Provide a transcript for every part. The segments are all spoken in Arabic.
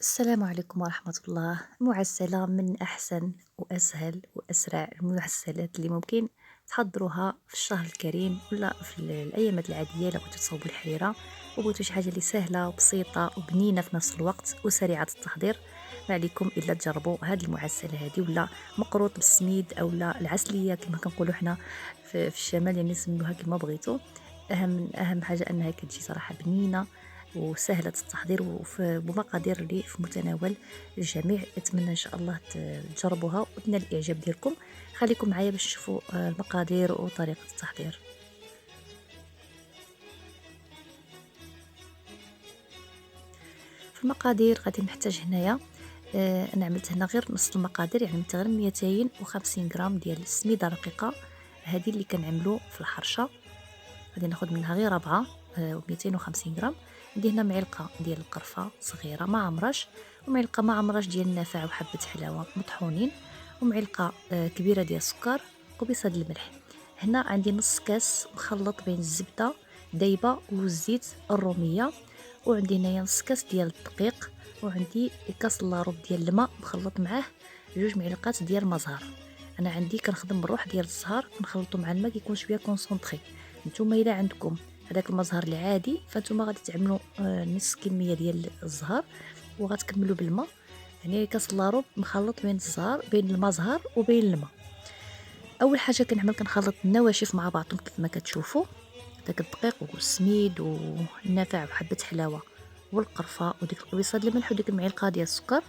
السلام عليكم ورحمة الله. المعسلة من أحسن وأسهل وأسرع المعسلات اللي ممكن تحضروها في الشهر الكريم ولا في الأيامات العادية. لو بغيتو تصاوبوا الحيرة وبغيتو شي حاجة اللي سهلة وبسيطة وبنينة في نفس الوقت وسريعة التحضير، ما عليكم إلا تجربوا هاد المعسلة هادي، ولا مقروط بالسميد أو لا العسلية كما كنقولوا حنا في الشمال، يعني سموها كما بغيتو. أهم حاجة أنها كتجي صراحة بنينة وسهلة التحضير بمقادير اللي في متناول الجميع. أتمنى إن شاء الله تجربوها وتنال الإعجاب ديالكم. خليكم معايا باش تشوفوا المقادير وطريقة التحضير. في المقادير غادي نحتاج هنايا، انا عملت هنا غير نص المقادير، يعني غير 250 غرام ديال السميده رقيقه، هذه اللي كنعملو في الحرشه. غادي ناخذ منها غير 4 و250 غرام. عندي هنا معلقه ديال القرفه صغيره ما عمرش، ومعلقه ما عمرش ديال النافع وحبه حلاوه مطحونين، ومعلقه كبيره ديال السكر وبصاد الملح. هنا عندي نص كاس مخلط بين الزبده دايبه والزيت الروميه، وعندي هنايا نص كاس ديال الدقيق، وعندي كاس لاروب ديال الماء مخلط معاه 2 معلقات ديال المزهر. انا عندي كنخدم بالروح ديال الزهر كنخلطو مع الماء كيكون شويه كونسونطري. نتوما الا عندكم هذاك المزهر العادي فانتوما غادي تعملوا نص كميه ديال الزهر وغتكملوا بالماء، يعني كاس لاروب مخلط بين الزهر بين المزهر وبين الماء. اول حاجه كنعمل كنخلط النواشف مع بعضهم كيف ما كتشوفوا، داك الدقيق والسميد والنافع وحبه حلاوه والقرفه وديك القبيصه ديال الملح وديك المعلقه ديال السكر،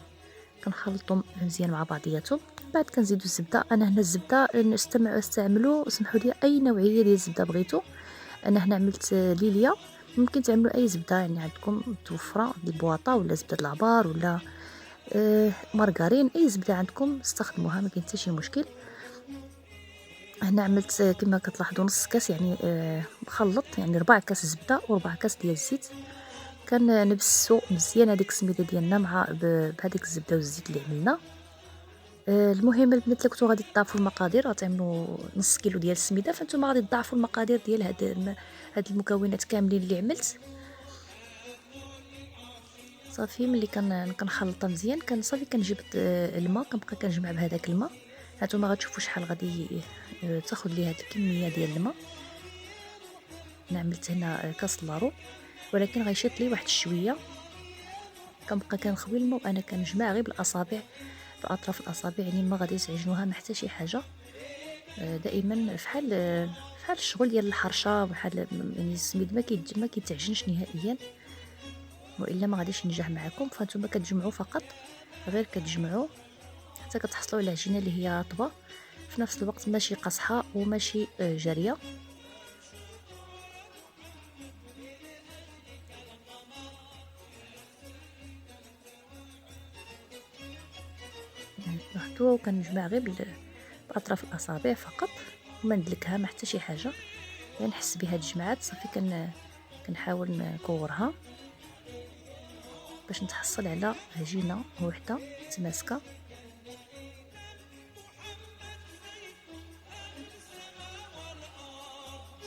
كنخلطهم مزيان مع بعضياتهم. بعد كنزيدو الزبده. انا هنا الزبده استعملوا سمحوا لي اي نوعيه ديال الزبده بغيتو. انا هنا عملت ليليا، ممكن تعملوا اي زبده يعني عندكم متوفره، البواطه ولا زبده العبار ولا مارغرين، اي زبده عندكم استخدموها ما كاين حتى شي مشكل. هنا عملت كما كتلاحظوا نص كاس، يعني مخلط، يعني 4 كاس زبده و4 كاس ديال الزيت. كنبسو مزيان هذيك السميده ديالنا مع بهذيك الزبده والزيت اللي عملنا. المهم البنات، كنتو غادي تضاعفوا المقادير، غتعملوا نص كيلو ديال السميده، فانتم غادي تضاعفوا المقادير ديال هاد المكونات كاملين اللي عملت. صافي ملي كنخلطها مزيان صافي كنجيب الماء، كنبقى كنجمع بهذاك الماء. هانتوما غتشوفوا شحال غادي تاخذ لي هاد الكميه ديال الماء. انا عملت هنا كاس لارو، ولكن غيشيط لي واحد شويه. كنبقى كنخوي الماء وانا كنجمع غير بالاصابع، باطراف الاصابع، يعني ما غادي تعجنوها ما حتى شي حاجه. دائما فحال الشغل ديال الحرشه، بحال يعني السميد ما كيتعجنش نهائيا، والا ما غاديش ينجح معكم. فانتم كتجمعوا فقط، غير كتجمعوا حتى كتحصلوا على عجينه اللي هي رطبه في نفس الوقت، ماشي قاصحه وماشي جاريه. لاحظتوا كنجمع غير باطراف الاصابع فقط، وما ندلكها ما حتى شي حاجه، يعني نحس بها الجمعات. صافي كنحاول نكورها باش نتحصل على عجينه وحده متماسكه.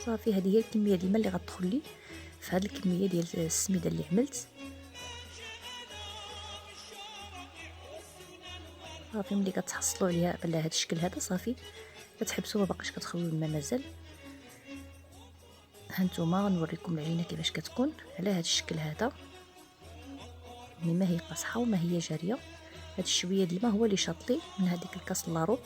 صافي هذه هي الكميه ديال الماء اللي غتدخل لي في هذه الكميه ديال السميده اللي عملت. صافي ملي كتحصلوا عليها بلا هذا الشكل هذا صافي كتحبسوا، ما باقيش كتخويو الماء مازال. هانتوما غنوريكم العجينه كيفاش كتكون على هذا الشكل هذا، يعني ما هي قاصحه وما هي جاريه. هاد الشويه ديال الماء هو اللي شاطلي من هذيك الكاس لارو.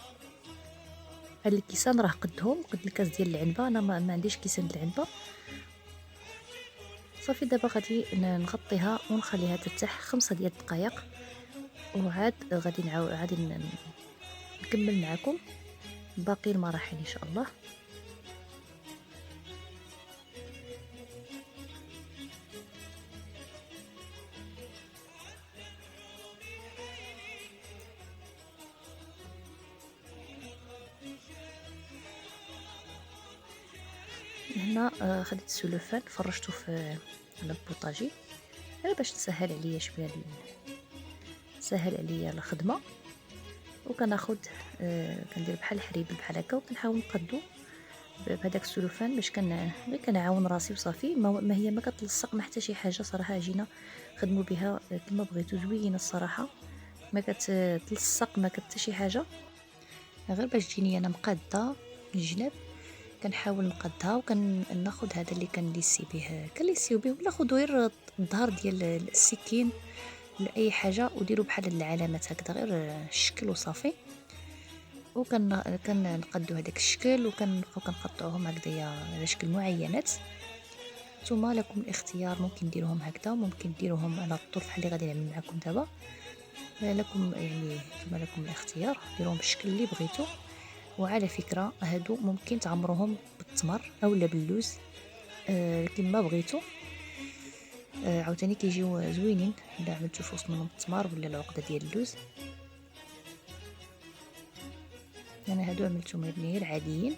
هاد الكيسان راه قدهم قد الكاس ديال العنبه، انا ما عنديش كيسان ديال العنبه. صافي دابا غادي نغطيها ونخليها ترتاح 5 ديال الدقائق، وعاد غادي نكمل معكم باقي المراحل ان شاء الله. هنا خديت السلوفان فرشته على البوطاجي غير باش تسهل عليا شويه تسهل عليا الخدمه. وكناخد كندير بحال الحريبه بحال هكا وكنحاول نقادو بهداك السلوفان باش غير كنعاون راسي وصافي. ما هي ما كتلصق ما حتى شي حاجه صراحه. عجينه خدموا بها كما بغيتو، زوينه الصراحه، ما كتلصق ما حتى شي حاجه. غير باش تجيني انا مقاده من الجناب كنحاول نقادها وكناخذ هذا اللي كنليسي به كنليسيو به، ولا خذوا غير الظهر ديال السكين ولا اي حاجه وديروا بحال العلامات هكذا، غير الشكل وصافي. كنقادو هذاك الشكل وكنبقاو كنقطعوهم هكذايا على شكل معينات. نتوما لكم الاختيار، ممكن ديروهم هكذا، ممكن ديروهم على الطول بحال اللي غادي نعمل معكم دابا. لكم يعني نتوما لكم الاختيار، ديروهم بالشكل اللي بغيتو. وعلى فكره هادو ممكن تعمروهم بالتمر اولا باللوز، كما بغيتو. عاوتاني كيجيو زوينين الا عملتو في وسط منهم التمر ولا العقده ديال اللوز. انا هادو عملتهم غير عاديين،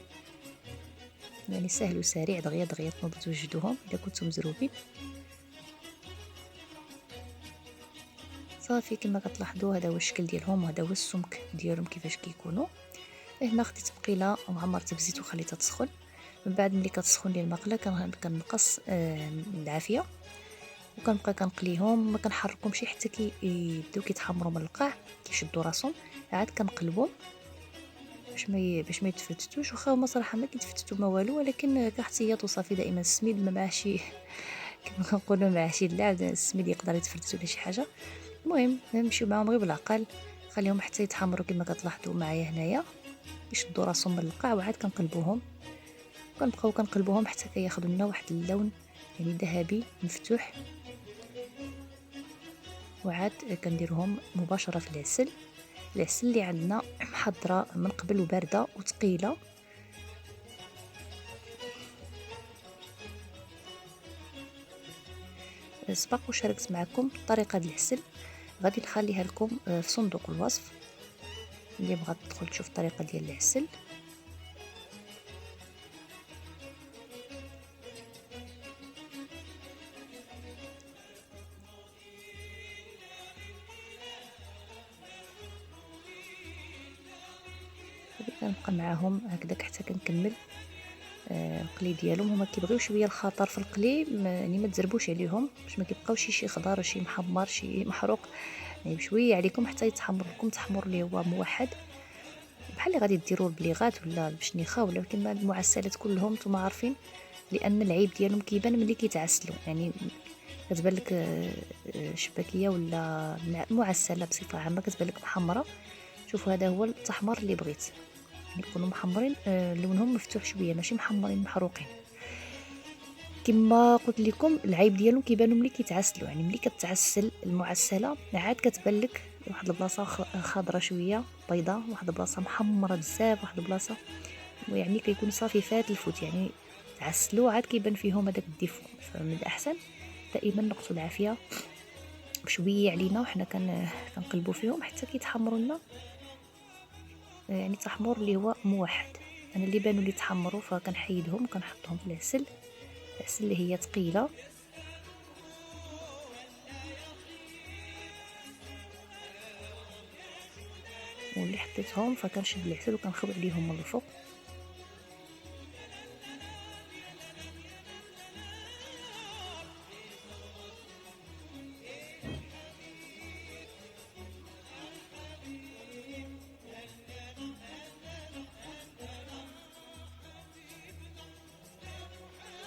يعني سهل وسريع، دغيا دغيا تنوضوا توجدوهم الا كنتم مزروبين. صافي كما كتلاحظوا هذا هو الشكل ديالهم وهذا هو السمك ديالهم كيفاش كيكونوا. هنا خديت بقيله وعمرتها بزيت وخليتها تسخن. من بعد ملي كتسخن لي المقله كنقص العافيه وكنبقى كنقليهم، ما كنحركهمش حتى كيبداو كيتحمروا من القاع كيشدوا راسهم. عاد كنقلبهم باش ما يتفتتوش، واخا هما صراحه ما كيتفتتوا ما والو، ولكن كاحتياط وصافي. دائما السميد ما معاه شي كما كنقولوا معاه شي اللعب، السميد يقدر يتفتت ولا شي حاجه. المهم نمشيو معاهم غير بالعقل، خليهم حتى يتحمروا كما كتلاحظوا معايا هنايا، يشدوا راسهم من القاع. وعاد كنقلبوهم كنبقاو كنقلبوهم حتى كياخذوا لنا واحد اللون يعني ذهبي مفتوح. وعاد كنديرهم مباشره في العسل اللي عندنا محضره من قبل وبارده وثقيله. سبق وشاركت معكم طريقه العسل، غادي نخليها لكم في صندوق الوصف اللي بغات تدخل تشوف الطريقه ديال العسل. كنبقى معاهم هكذاك حتى كنكمل القلي ديالهم. هما كيبغيو شويه الخطر في القلي، يعني ما تزربوش عليهم باش ما كيبقاوش شي خضار شي محمر شي محروق، يعني بشويه عليكم حتى يتحمر لكم تحمر اللي هو موحد، بحال اللي غادي ديروا البليغات ولا البشنيخه. ولكن المعسلات كلهم نتوما عارفين لان العيب ديالهم كيبان ملي كيتعسلوا، يعني كتبان لك شباكيه ولا معسله بصفه عامه كتبان لك محمره. شوفوا هذا هو التحمر اللي بغيت، يكونوا محمرين لونهم مفتوح شويه ماشي محمرين محروقين. كما قلت لكم العيب ديالهم كيبانوا ملي كيتعسلوا، يعني ملي كتعسل المعسله عاد كتبان لك واحد البلاصه خضره شويه بيضاء، واحد البلاصه محمره بزاف، واحد البلاصه يعني كيكون صافي فات الفوت، يعني تعسلوا عاد كيبان فيهم هذاك الديفو. فمن الاحسن دائما نقصوا العافيه بشويه علينا وحنا كنقلبوا فيهم حتى كيتحمروا لنا، يعني تحمر اللي هو موحد. انا اللي بانوا لي تحمروا فكنحيدهم وكنحطهم في العسل اللي هي ثقيله. واللي حطيتهم فكنشد العسل وكنخوي عليهم من الفوق.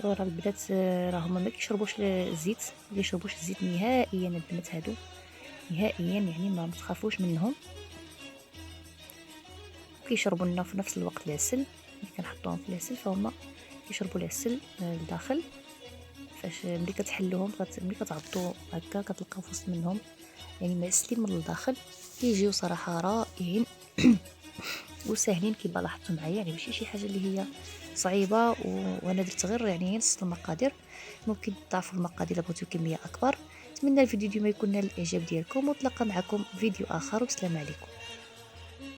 راه البنات راهم ما كيشربوش الزيت، ما كيشربوش الزيت نهائيا البنات هادو نهائيا، يعني ما تخافوش منهم. كيشربوا لنا في نفس الوقت العسل اللي كنحطوهم في العسل، فهما كيشربوا العسل لداخل. فاش ملي كتحلوهم ملي كتعضوا هكا كتلقاو في وسط منهم يعني معسلين من الداخل، كيجيو صراحه رائعين وساهلين كما لاحظتوا معايا، يعني ماشي شي حاجه اللي هي صعيبه. وانا درت غير يعني نص المقادير، ممكن تضاعفوا المقادير الا بغيتوا كميه اكبر. نتمنى الفيديو ديما يكون نال الاعجاب ديالكم، وتلقى معكم فيديو اخر، والسلام عليكم.